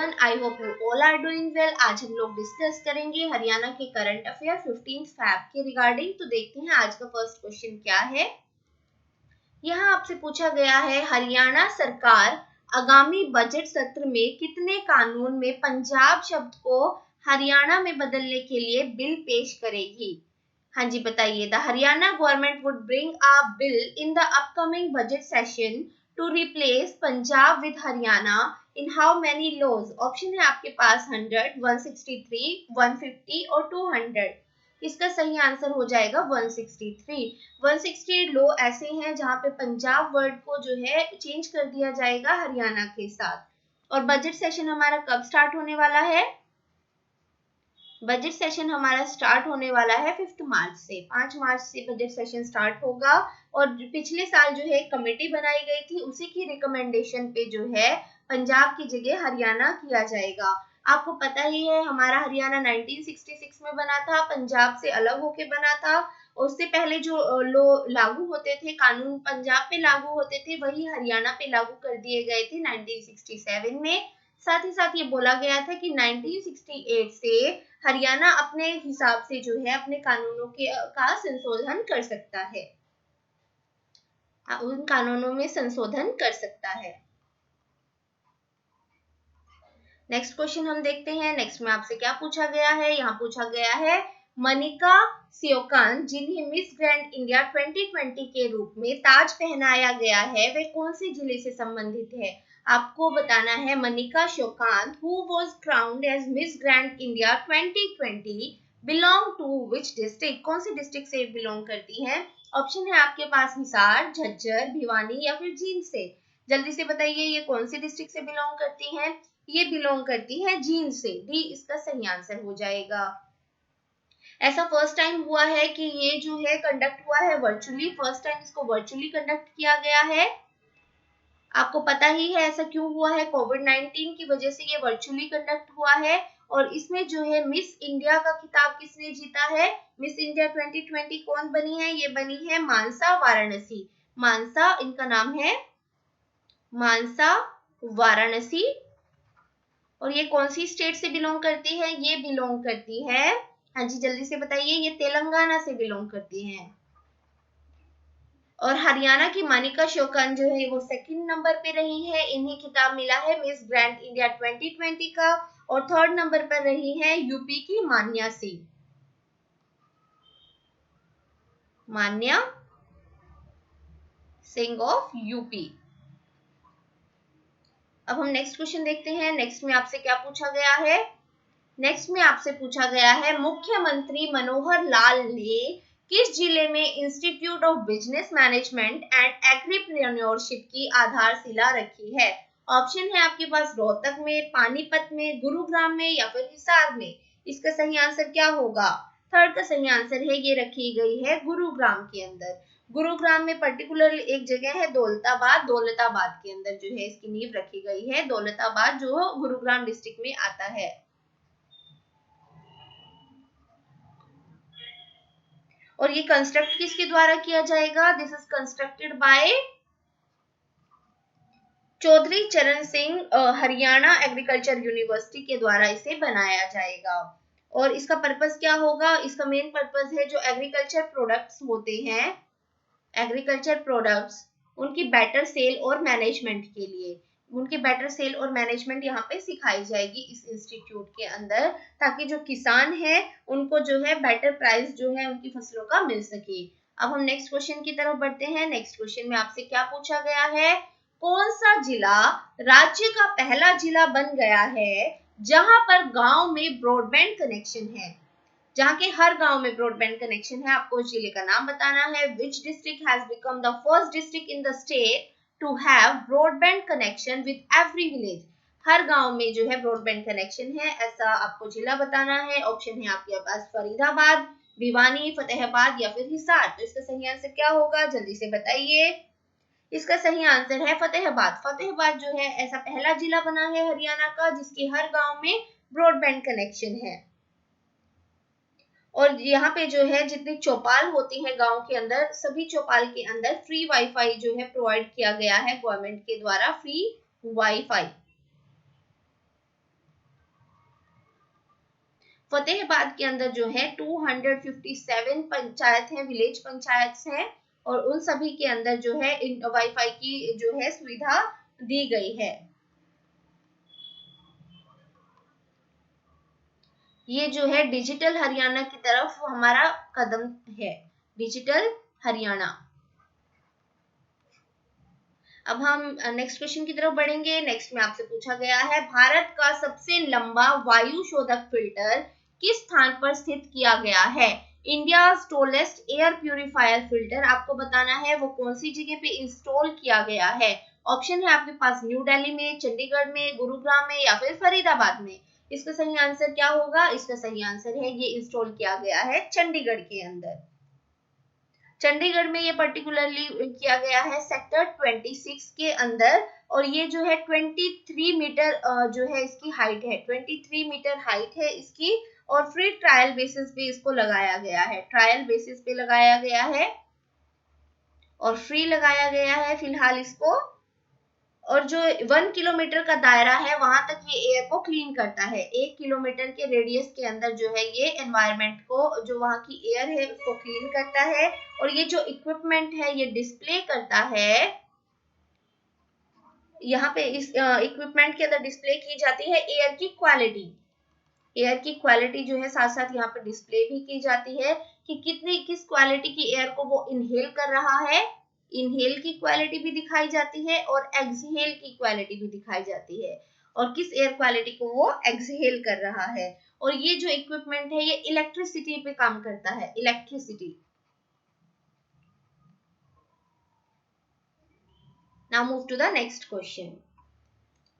Everyone, I hope you all are doing well. आज हम लोग डिस्कस करेंगे हरियाणा के करंट अफेयर 15 फैब के रिगार्डिंग। तो देखते हैं आज का फर्स्ट क्वेश्चन क्या है। यहाँ आपसे पूछा गया है, हरियाणा सरकार आगामी बजट सत्र में कितने कानून में पंजाब शब्द को हरियाणा में बदलने के लिए बिल पेश करेगी? हाँ जी बताइए। The Haryana government would bring a bill in the upcoming budget session to replace Punjab with Haryana in how many laws? Option है आपके पास 100, 163, 150 और 200। इसका सही आंसर हो जाएगा 163। 168 लॉ ऐसे हैं जहां पे पंजाब वर्ड को जो है चेंज कर दिया जाएगा हरियाणा के साथ। और बजट सेशन हमारा कब स्टार्ट होने वाला है? बजट सेशन हमारा स्टार्ट होने वाला है 5 मार्च से। 5 मार्च से बजट सेशन स्टार्ट होगा। और पिछले साल जो है कमेटी बनाई गई थी, उसी की रिकमेंडेशन पे जो है पंजाब की जगह हरियाणा किया जाएगा। आपको पता ही है हमारा हरियाणा 1966 में बना था, पंजाब से अलग होके बना था। उससे पहले जो लो लागू होते थे, कानून पंजाब पे लागू होते थे, वही हरियाणा पे लागू कर दिए गए थे 1967 में। साथ ही साथ ये बोला गया था कि 1968 से हरियाणा अपने हिसाब से जो है अपने कानूनों का संशोधन कर सकता है, उन कानूनों में संशोधन कर सकता है। नेक्स्ट क्वेश्चन हम देखते हैं। नेक्स्ट में आपसे क्या पूछा गया है। यहाँ पूछा गया है, मनिका सियोकान जिन्हें मिस ग्रैंड इंडिया 2020 के रूप में ताज पहनाया गया है, वे कौन से जिले से संबंधित है? आपको बताना है Manika Sheokand who was crowned as Miss Grand India 2020 belong to which district? कौन सी डिस्ट्रिक्ट से बिलोंग करती है? ऑप्शन है आपके पास हिसार, झज्जर, भिवानी या फिर जींद से। जल्दी से बताइए ये कौन सी डिस्ट्रिक्ट से बिलोंग करती है? ये बिलोंग करती है जींद से। डी इसका सही आंसर हो जाएगा। ऐसा फर्स्ट टाइम हुआ है कि ये जो है कंडक्ट हुआ है वर्चुअली। फर्स्ट टाइम इसको वर्चुअली कंडक्ट किया गया है। आपको पता ही है ऐसा क्यों हुआ है, कोविड-19 की वजह से ये वर्चुअली कंडक्ट हुआ है। और इसमें जो है मिस इंडिया का खिताब किसने जीता है? मिस इंडिया 2020 कौन बनी है? ये बनी है मानसा वाराणसी। मानसा इनका नाम है, मानसा वाराणसी। और ये कौन सी स्टेट से बिलोंग करती है? ये बिलोंग करती है, हाँ जी जल्दी से बताइए, ये तेलंगाना से बिलोंग करती हैं। और हरियाणा की मनिका सियोकान जो है वो सेकंड नंबर पे रही है। इन्हें खिताब मिला है मिस ग्रैंड इंडिया 2020 का। और थर्ड नंबर पर रही है यूपी की मान्या सिंह। मान्या सिंह ऑफ यूपी। अब हम नेक्स्ट क्वेश्चन देखते हैं। नेक्स्ट में आपसे क्या पूछा गया है। नेक्स्ट में आपसे पूछा गया है, मुख्यमंत्री मनोहर लाल ने किस जिले में institute of business management and agripreneurship की आधारशिला रखी है? ऑप्शन है आपके पास रोहतक में, पानीपत में, गुरुग्राम में या फिर हिसार में। इसका सही आंसर क्या होगा? थर्ड का सही आंसर है, ये रखी गई है गुरुग्राम के अंदर। गुरुग्राम में पर्टिकुलर एक जगह है दौलताबाद, दौलताबाद के अंदर जो है इसकी नींव रखी गई है। दौलताबाद जो गुरुग्राम डिस्ट्रिक्ट में आता है। और ये कंस्ट्रक्ट किसके द्वारा किया जाएगा? This is constructed by Chaudhary Charan Singh Haryana agriculture university के द्वारा इसे बनाया जाएगा। और इसका पर्पस क्या होगा? इसका मेन पर्पस है जो एग्रीकल्चर प्रोडक्ट्स होते हैं, एग्रीकल्चर प्रोडक्ट्स उनकी बेटर सेल और मैनेजमेंट के लिए, उनकी बेटर सेल और मैनेजमेंट यहाँ पे सिखाई जाएगी इस इंस्टीट्यूट के अंदर, ताकि जो किसान है उनको जो है बेटर प्राइस जो है उनकी फसलों का मिल सके। अब हम नेक्स्ट क्वेश्चन की तरफ बढ़ते हैं। नेक्स्ट क्वेश्चन में आपसे क्या पूछा गया है, कौन सा जिला राज्य का पहला जिला बन गया है जहां पर गांव में ब्रॉडबैंड कनेक्शन है? जहाँ के हर गांव में ब्रॉडबैंड कनेक्शन है। आपको उस जिले का नाम बताना है। Which district has become the first district in the state to have broadband connection with every village? हर गांव में जो है ब्रॉडबैंड कनेक्शन है, ऐसा आपको जिला बताना है। ऑप्शन है आपके पास फरीदाबाद, भिवानी, फतेहाबाद या फिर हिसार। तो इसका सही आंसर क्या होगा? जल्दी से बताइए। इसका सही आंसर है फतेहाबाद। फतेहाबाद जो है ऐसा पहला जिला बना है हरियाणा का जिसके हर गांव में ब्रॉडबैंड कनेक्शन है। और यहाँ पे जो है जितनी चौपाल होती है गांव के अंदर, सभी चौपाल के अंदर फ्री वाईफाई जो है प्रोवाइड किया गया है गवर्नमेंट के द्वारा, फ्री वाईफाई। फतेहाबाद के अंदर जो है 257 पंचायत हैं, विलेज पंचायत हैं, और उन सभी के अंदर जो है वाईफाई की जो है सुविधा दी गई है। ये जो है डिजिटल हरियाणा की तरफ हमारा कदम है, डिजिटल हरियाणा। अब हम नेक्स्ट क्वेश्चन की तरफ बढ़ेंगे। नेक्स्ट में आपसे पूछा गया है, भारत का सबसे लंबा वायु शोधक फिल्टर किस स्थान पर स्थित किया गया है? India tallest air purifier filter आपको बताना है वो कौन सी जगह पे इंस्टॉल किया गया है। ऑप्शन है आपके पास न्यू दिल्ली में, चंडीगढ़ में, गुरुग्राम में या फिर फरीदाबाद में। इसका सही आंसर क्या होगा? इसका सही आंसर है ये इंस्टॉल किया गया है चंडीगढ़ के अंदर। चंडीगढ़ में ये पर्टिकुलरली किया गया है सेक्टर 26 के अंदर, और ये जो है 23 मीटर जो है इसकी हाइट है, 23 मीटर हाइट है इसकी, और फ्री ट्रायल बेसिस पे इसको लगाया गया है, ट्रायल बेसिस पे लगाया गया है और फ्री लगाया गया है फिलहाल इसको। और जो 1 किलोमीटर का दायरा है वहां तक ये एयर को क्लीन करता है। 1 किलोमीटर के रेडियस के अंदर जो है ये एनवायरनमेंट को, जो वहां की एयर है उसको क्लीन करता है। और ये जो इक्विपमेंट है ये डिस्प्ले करता है, यहाँ पे इस इक्विपमेंट के अंदर डिस्प्ले की जाती है एयर की क्वालिटी। एयर की क्वालिटी जो है साथ साथ यहाँ पे डिस्प्ले भी की जाती है कि किस क्वालिटी की एयर को वो इनहेल कर रहा है। इनहेल की क्वालिटी भी दिखाई जाती है और एक्सहेल की क्वालिटी भी दिखाई जाती है, और किस एयर क्वालिटी को वो एक्सहेल कर रहा है। और ये जो इक्विपमेंट है ये इलेक्ट्रिसिटी पे काम करता है, electricity. Now move to the next question.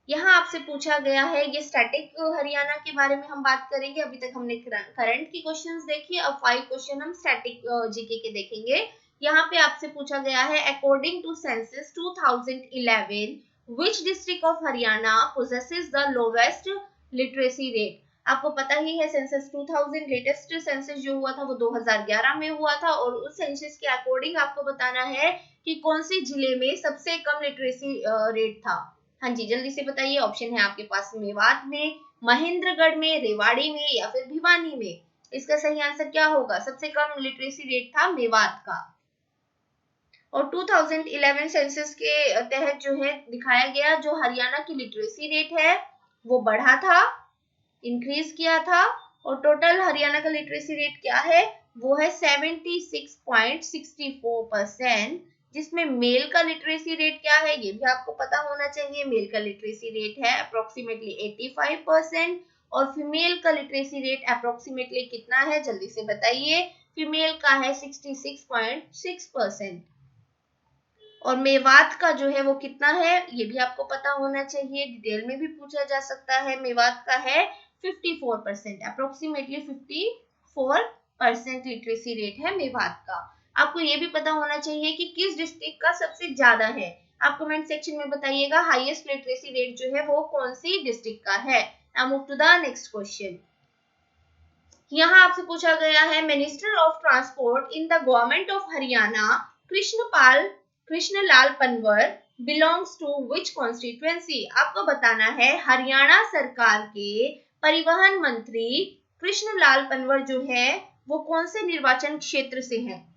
यहाँ आपसे पूछा गया है, ये स्टैटिक हरियाणा के बारे में हम बात करेंगे। अभी तक हमने करंट की क्वेश्चंस देखी, अब 5 क्वेश्चन हम स्टैटिक जीके के देखेंगे। यहाँ पे आपसे पूछा गया है, according to census 2011 which district of Haryana possesses the lowest literacy rate. आपको पता ही है सेंसस 2000 लेटेस्ट सेंसस जो हुआ था वो 2011 में हुआ था, और उस सेंसस के अकॉर्डिंग आपको बताना है कि कौन से जिले में सबसे कम लिटरेसी रेट था। हाँ जी, जल्दी से बताइए। ऑप्शन है आपके पास मेवात में, महेंद्रगढ़ में, रेवाड़ी में या फिर भिवानी में। इसका सही आंसर क्या होगा? सबसे कम लिटरेसी रेट था मेवात का। और 2011 सेंसस के तहत जो है दिखाया गया, जो हरियाणा की लिटरेसी रेट है वो बढ़ा था, इंक्रीज किया था। और टोटल हरियाणा का लिटरेसी रेट क्या है? वो है 76.64%, जिसमें मेल का लिटरेसी रेट क्या है ये भी आपको पता होना चाहिए। मेल का लिटरेसी रेट है अप्रोक्सीमेटली 85%, और फीमेल का लिटरेसी रेट अप्रोक्सीमेटली कितना है? जल्दी से बताइए। फीमेल का है 66.6%, और मेवात का जो है वो कितना है ये भी आपको पता होना चाहिए, डिटेल में भी पूछा जा सकता है। मेवात का है 54%, अप्रोक्सीमेटली 54% लिटरेसी रेट है मेवात का। आपको ये भी पता होना चाहिए कि किस डिस्ट्रिक्ट का सबसे ज्यादा है। आप कमेंट सेक्शन में बताइएगा हाईएस्ट लिटरेसी रेट जो है वो कौन सी डिस्ट्रिक्ट का है। Now move to the next question. यहाँ आपसे पूछा गया है, minister of transport in the government of Haryana Krishan Lal Panwar belongs to which constituency. आपको बताना है हरियाणा सरकार के परिवहन मंत्री कृष्णलाल पनवर जो है वो कौन से निर्वाचन क्षेत्र से हैं?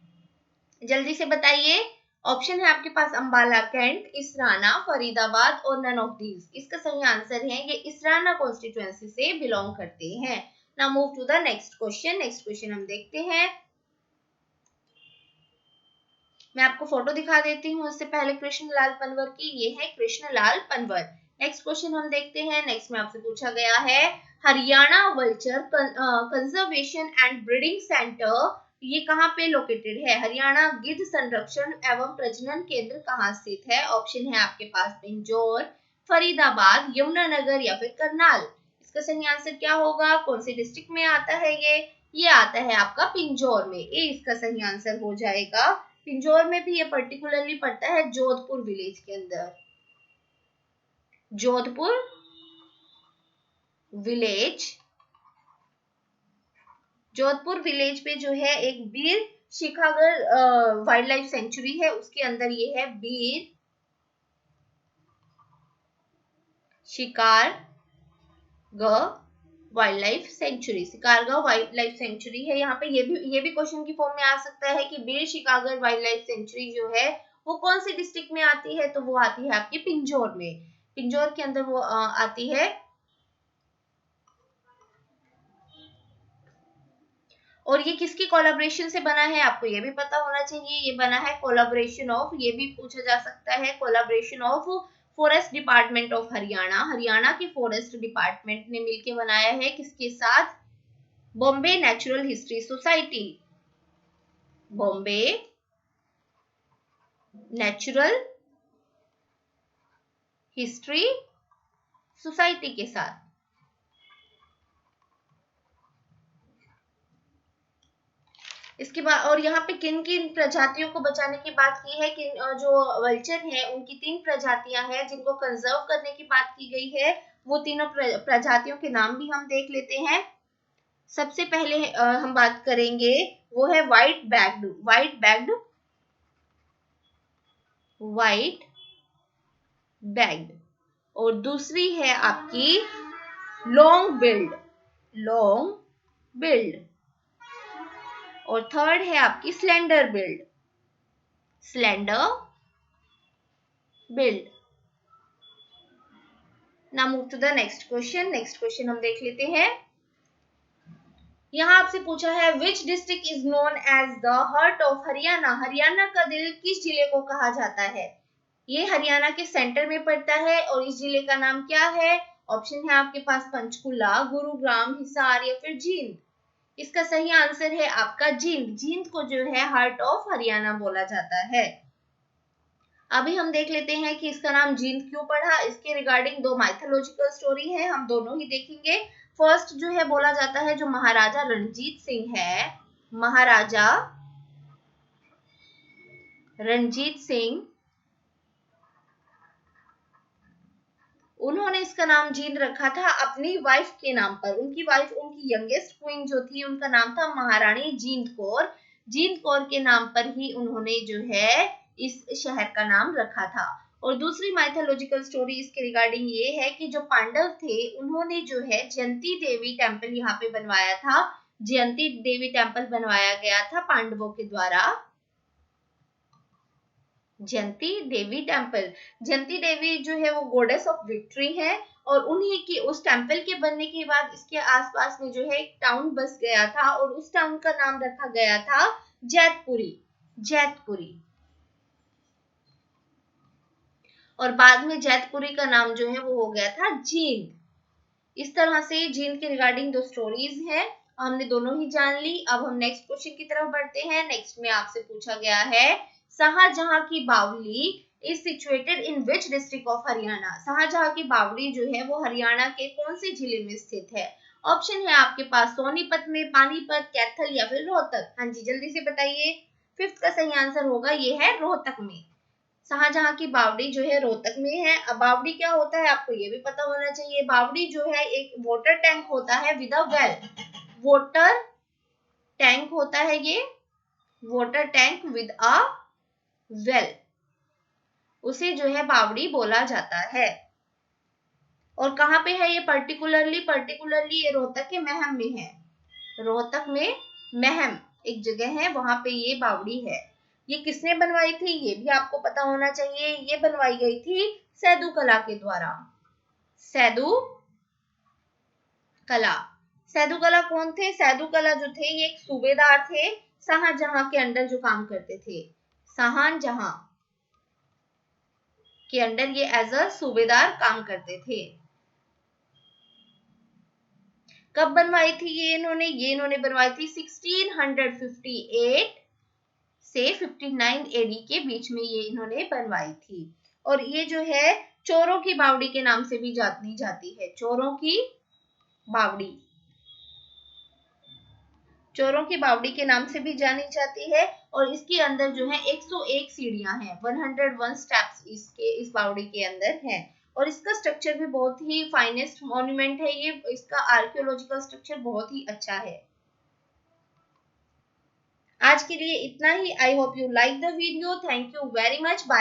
जल्दी से बताइए। ऑप्शन है आपके पास अंबाला कैंट, इसराना, फरीदाबाद और नन ऑफ दीज। इसका सही आंसर है ये इसराना कॉन्स्टिट्यूएंसी से बिलोंग करते हैं। Now move to the next question. Next question हम देखते हैं। मैं आपको फोटो दिखा देती हूँ उससे पहले कृष्णलाल पनवर की। ये है कृष्णलाल पनवर। नेक्स्ट क्वेश्चन हम देखते हैं। नेक्स्ट में आपसे पूछा गया है, Haryana vulture conservation and breeding centre ये कहाँ पे लोकेटेड है? हरियाणा गिद्ध संरक्षण एवं प्रजनन केंद्र कहाँ स्थित है? ऑप्शन है आपके पास पिंजौर, फरीदाबाद, यमुनानगर या फिर करनाल। इसका सही आंसर क्या होगा? कौन से डिस्ट्रिक्ट में आता है ये आता है आपका पिंजौर में। ये इसका सही आंसर हो जाएगा। पिंजौर में भी ये पर्टिकुलरली पड़ता है जोधपुर विलेज के अंदर। जोधपुर विलेज, जोधपुर विलेज पे जो है एक Bir Shikhagarh wild life sanctuary है, उसके अंदर ये है Bir Shikargarh wild life sanctuary, Shikargaon wild life sanctuary है। यहाँ पे ये भी क्वेश्चन की फॉर्म में आ सकता है कि बीर शिकारगढ़ वाइल्ड लाइफ सेंचुरी जो है वो कौन सी डिस्ट्रिक्ट में आती है, तो वो आती है आपकी पिंजौर में, पिंजौर के अंदर वो आती है। और ये किसकी कोलैबोरेशन से बना है, आपको ये भी पता होना चाहिए, ये बना है कोलैबोरेशन ऑफ, ये भी पूछा जा सकता है, collaboration of forest department of Haryana, Haryana की फॉरेस्ट डिपार्टमेंट ने मिलकर बनाया है, किसके साथ, Bombay natural history society, Bombay natural history society के साथ। इसके बाद और यहाँ पे किन किन प्रजातियों को बचाने की बात की है, कि जो वल्चर है उनकी 3 प्रजातियां हैं जिनको कंजर्व करने की बात की गई है। वो तीनों प्रजातियों के नाम भी हम देख लेते हैं। सबसे पहले हम बात करेंगे वो है व्हाइट बैग्ड, और दूसरी है आपकी लॉन्ग बिल्ड, और थर्ड है आपकी slender build. Now move to the next question हम देख लेते हैं। यहाँ आपसे पूछा है which district is known as the heart of Haryana, Haryana का दिल किस जिले को कहा जाता है। ये हरियाणा के सेंटर में पड़ता है और इस जिले का नाम क्या है। ऑप्शन है आपके पास पंचकुला, गुरुग्राम, हिसार या फिर जींद। इसका सही आंसर है आपका जींद को जो है हार्ट ऑफ हरियाणा बोला जाता है। अभी हम देख लेते हैं कि इसका नाम जींद क्यों पड़ा। इसके रिगार्डिंग 2 माइथोलॉजिकल स्टोरी है, हम दोनों ही देखेंगे। फर्स्ट जो है बोला जाता है जो महाराजा रणजीत सिंह है, महाराजा रणजीत सिंह, उन्होंने इसका नाम जींद रखा था अपनी वाइफ के नाम पर। उनकी यंगेस्ट क्वीन जो थी उनका नाम था महारानी जींद कौर के नाम पर ही उन्होंने जो है इस शहर का नाम रखा था। और दूसरी माइथोलॉजिकल स्टोरी इसके रिगार्डिंग ये है कि जो पांडव थे उन्होंने जो है जयंती देवी टेम्पल यहाँ पे बनवाया था, जयंती देवी टेम्पल बनवाया गया था पांडवों के द्वारा। जयंती देवी जो है वो गॉडेस ऑफ विक्ट्री है, और उन्हीं की उस टेम्पल के बनने के बाद इसके आसपास में जो है एक टाउन बस गया था और उस टाउन का नाम रखा गया था जैतपुरी। और बाद में जैतपुरी का नाम जो है वो हो गया था जींद। इस तरह से जींद के रिगार्डिंग 2 स्टोरीज हैं, हमने दोनों ही जान ली। अब हम नेक्स्ट क्वेश्चन की तरफ बढ़ते हैं। नेक्स्ट में आपसे पूछा गया है शाहजहां की Baoli is situated in which district of Haryana. Shahjahan की बावली जो है वो हरियाणा के कौन से जिले में स्थित है। ऑप्शन है आपके पास सोनीपत में, पानीपत, कैथल या फिर रोहतक। हाँ जी जल्दी से बताइए। 5th का सही आंसर होगा ये है रोहतक में। शाहजहां की बावड़ी जो है रोहतक में है। अब बावड़ी क्या होता है आपको ये भी पता होना चाहिए। बावड़ी जो है एक वाटर टैंक होता है with a well, water tank होता है ये, water tank with a well, उसे जो है बावड़ी बोला जाता है। और कहाँ पे है ये पर्टिकुलरली ये रोहतक के महम में है। रोहतक में महम एक जगह है, वहां पे ये बावड़ी है। ये किसने बनवाई थी ये भी आपको पता होना चाहिए। ये बनवाई गई थी सैदू कला के द्वारा। सैदू कला कौन थे। सैदू कला जो थे ये एक सूबेदार थे शाहजहां के अंडर जो काम करते थे। शाहजहां के अंडर ये एज अ सूबेदार काम करते थे। कब बनवाई थी ये इन्होंने बनवाई थी 1658 से 59 एडी के बीच में ये इन्होंने बनवाई थी। और ये जो है चोरों की बावड़ी के नाम से भी जानी जाती है। चोरों की बावड़ी के नाम से भी जानी जाती है। और इसके अंदर जो है 101 सीढ़ियां हैं, 101 स्टेप्स इस बावड़ी के अंदर हैं। और इसका स्ट्रक्चर भी बहुत ही फाइनेस्ट मॉन्यूमेंट है ये। इसका आर्कियोलॉजिकल स्ट्रक्चर बहुत ही अच्छा है। आज के लिए इतना ही। I hope you like the video. Thank you very much. Bye.